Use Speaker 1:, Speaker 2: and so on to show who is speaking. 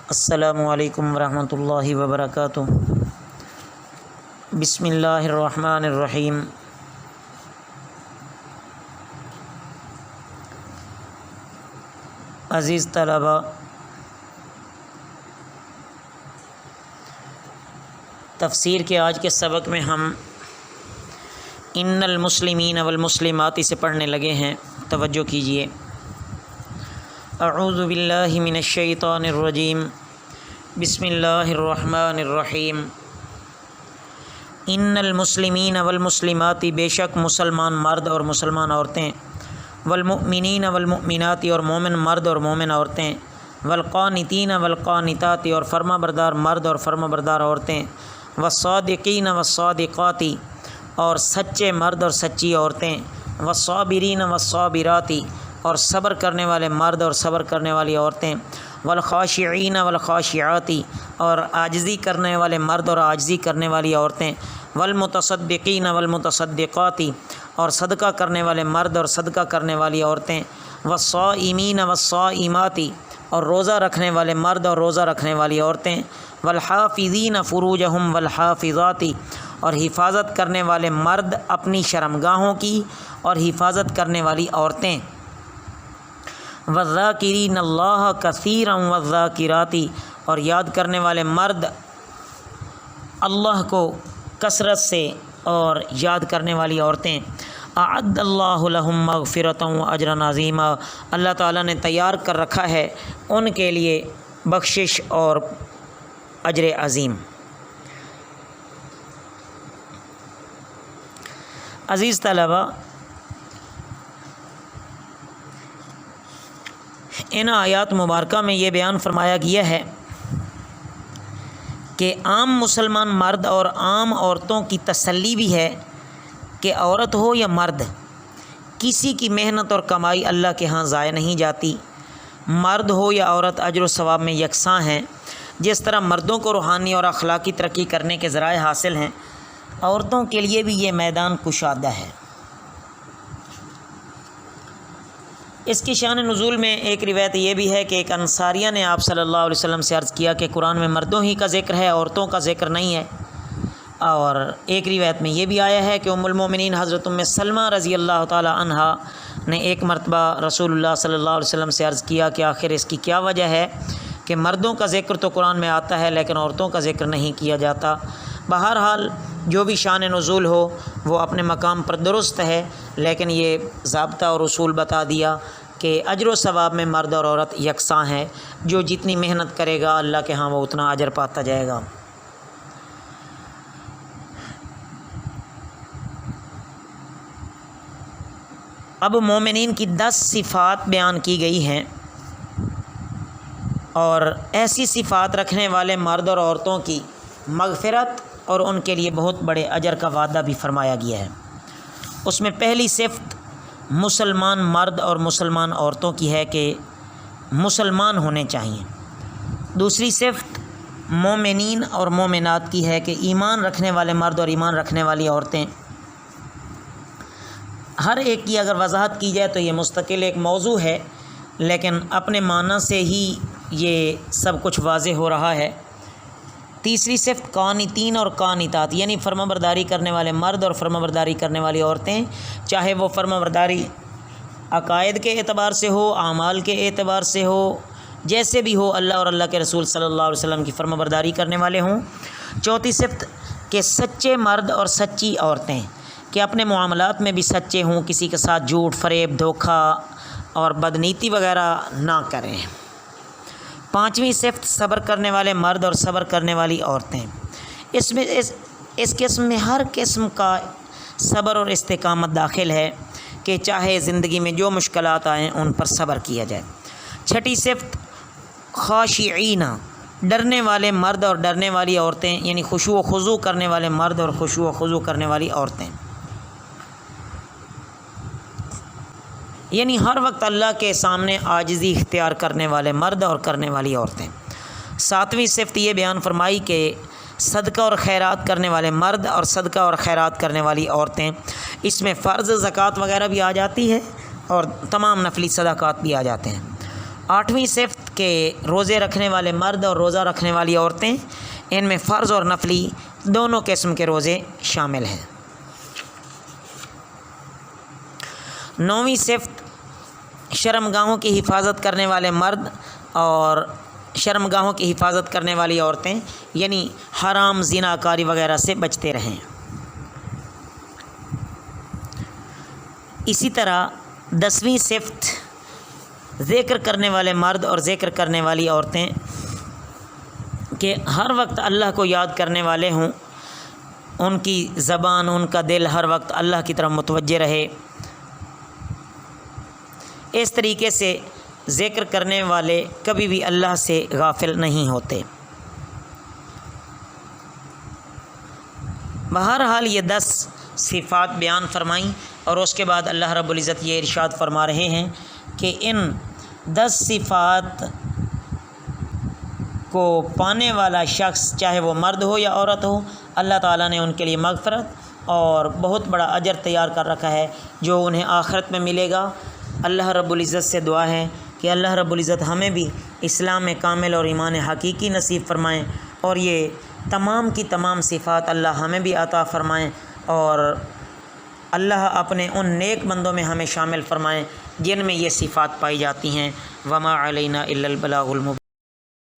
Speaker 1: السلام علیکم ورحمۃ اللہ وبرکاتہ۔ بسم اللہ الرحمن الرحیم۔ عزیز طلبہ، تفسیر کے آج کے سبق میں ہم ان المسلمین والمسلمات سے پڑھنے لگے ہیں۔ توجہ کیجیے۔ اعوذ باللہ من الشیطان الرجیم، بسم اللہ الرحمن الرحیم۔ ان المسلمین والمسلمات، بے شک مسلمان مرد اور مسلمان عورتیں، والمؤمنین والمؤمنات، اور مومن مرد اور مومن عورتیں، والقانتین والقانتات، اور فرما بردار مرد اور فرما بردار عورتیں، والصادقین والصادقات، اور سچے مرد اور سچی عورتیں، والصابرین والصابرات، اور صبر کرنے والے مرد اور صبر کرنے والی عورتیں، والخاشعین والخاشعات، اور عاجزی کرنے والے مرد اور عاجزی کرنے والی عورتیں، والمتصدقین والمتصدقات، اور صدقہ کرنے والے مرد اور صدقہ کرنے والی عورتیں، والصائمین والصائمات، اور روزہ رکھنے والے مرد اور روزہ رکھنے والی عورتیں، والحافظین فروجہم والحافظات، اور حفاظت کرنے والے مرد اپنی شرمگاہوں کی اور حفاظت کرنے والی عورتیں، والذاکرین اللہ کثیرا والذاکرات، اور یاد کرنے والے مرد اللہ کو کثرت سے اور یاد کرنے والی عورتیں۔ اعد اللہ لہم مغفرۃ واجرا عظیما، اللہ تعالیٰ نے تیار کر رکھا ہے ان کے لیے بخشش اور اجر عظیم۔ عزیز طلبہ، ان آیات مبارکہ میں یہ بیان فرمایا گیا ہے کہ عام مسلمان مرد اور عام عورتوں کی تسلی بھی ہے کہ عورت ہو یا مرد، کسی کی محنت اور کمائی اللہ کے ہاں ضائع نہیں جاتی۔ مرد ہو یا عورت اجر و ثواب میں یکساں ہیں۔ جس طرح مردوں کو روحانی اور اخلاقی ترقی کرنے کے ذرائع حاصل ہیں، عورتوں کے لیے بھی یہ میدان کشادہ ہے۔ اس کی شان نزول میں ایک روایت یہ بھی ہے کہ ایک انصاریہ نے آپ صلی اللہ علیہ وسلم سے عرض کیا کہ قرآن میں مردوں ہی کا ذکر ہے، عورتوں کا ذکر نہیں ہے۔ اور ایک روایت میں یہ بھی آیا ہے کہ ام المومنین حضرت ام سلمہ رضی اللہ تعالی عنہا نے ایک مرتبہ رسول اللہ صلی اللہ علیہ وسلم سے عرض کیا کہ آخر اس کی کیا وجہ ہے کہ مردوں کا ذکر تو قرآن میں آتا ہے لیکن عورتوں کا ذکر نہیں کیا جاتا۔ بہرحال جو بھی شان نزول ہو وہ اپنے مقام پر درست ہے، لیکن یہ ضابطہ اور اصول بتا دیا کہ اجر و ثواب میں مرد اور عورت یکساں ہیں۔ جو جتنی محنت کرے گا اللہ کے ہاں وہ اتنا اجر پاتا جائے گا۔ اب مومنین کی 10 صفات بیان کی گئی ہیں، اور ایسی صفات رکھنے والے مرد اور عورتوں کی مغفرت اور ان کے لیے بہت بڑے اجر کا وعدہ بھی فرمایا گیا ہے۔ اس میں پہلی صفت مسلمان مرد اور مسلمان عورتوں کی ہے کہ مسلمان ہونے چاہئیں۔ دوسری صفت مومنین اور مومنات کی ہے کہ ایمان رکھنے والے مرد اور ایمان رکھنے والی عورتیں۔ ہر ایک کی اگر وضاحت کی جائے تو یہ مستقل ایک موضوع ہے، لیکن اپنے معنی سے ہی یہ سب کچھ واضح ہو رہا ہے۔ تیسری صفت قانتین اور قانتات، یعنی فرما برداری کرنے والے مرد اور فرما برداری کرنے والی عورتیں، چاہے وہ فرما برداری عقائد کے اعتبار سے ہو، اعمال کے اعتبار سے ہو، جیسے بھی ہو، اللہ اور اللہ کے رسول صلی اللہ علیہ وسلم کی فرما برداری کرنے والے ہوں۔ چوتھی صفت کہ سچے مرد اور سچی عورتیں، کہ اپنے معاملات میں بھی سچے ہوں، کسی کے ساتھ جھوٹ، فریب، دھوکہ اور بدنیتی وغیرہ نہ کریں۔ پانچویں صفت صبر کرنے والے مرد اور صبر کرنے والی عورتیں۔ اس قسم میں ہر قسم کا صبر اور استقامت داخل ہے کہ چاہے زندگی میں جو مشکلات آئیں ان پر صبر کیا جائے۔ چھٹی صفت خاشعین، ڈرنے والے مرد اور ڈرنے والی عورتیں، یعنی خشوع و خضوع کرنے والے مرد اور خشوع و خضوع کرنے والی عورتیں، یعنی ہر وقت اللہ کے سامنے عاجزی اختیار کرنے والے مرد اور کرنے والی عورتیں۔ ساتویں صفت یہ بیان فرمائی کہ صدقہ اور خیرات کرنے والے مرد اور صدقہ اور خیرات کرنے والی عورتیں۔ اس میں فرض زکوٰۃ وغیرہ بھی آ جاتی ہے اور تمام نفلی صدقات بھی آ جاتے ہیں۔ 8ویں صفت کے روزے رکھنے والے مرد اور روزہ رکھنے والی عورتیں، ان میں فرض اور نفلی دونوں قسم کے روزے شامل ہیں۔ 9ویں صفت شرمگاہوں کی حفاظت کرنے والے مرد اور شرمگاہوں کی حفاظت کرنے والی عورتیں، یعنی حرام زنا کاری وغیرہ سے بچتے رہیں۔ اسی طرح 10ویں صفت ذکر کرنے والے مرد اور ذکر کرنے والی عورتیں کہ ہر وقت اللہ کو یاد کرنے والے ہوں، ان کی زبان ان کا دل ہر وقت اللہ کی طرف متوجہ رہے۔ اس طریقے سے ذکر کرنے والے کبھی بھی اللہ سے غافل نہیں ہوتے۔ بہرحال یہ 10 صفات بیان فرمائیں اور اس کے بعد اللہ رب العزت یہ ارشاد فرما رہے ہیں کہ ان 10 صفات کو پانے والا شخص چاہے وہ مرد ہو یا عورت ہو، اللہ تعالیٰ نے ان کے لیے مغفرت اور بہت بڑا اجر تیار کر رکھا ہے جو انہیں آخرت میں ملے گا۔ اللہ رب العزت سے دعا ہے کہ اللہ رب العزت ہمیں بھی اسلام کامل اور ایمان حقیقی نصیب فرمائیں، اور یہ تمام کی تمام صفات اللہ ہمیں بھی عطا فرمائیں، اور اللہ اپنے ان نیک بندوں میں ہمیں شامل فرمائیں جن میں یہ صفات پائی جاتی ہیں۔ وما علینا الا البلاغ المبین۔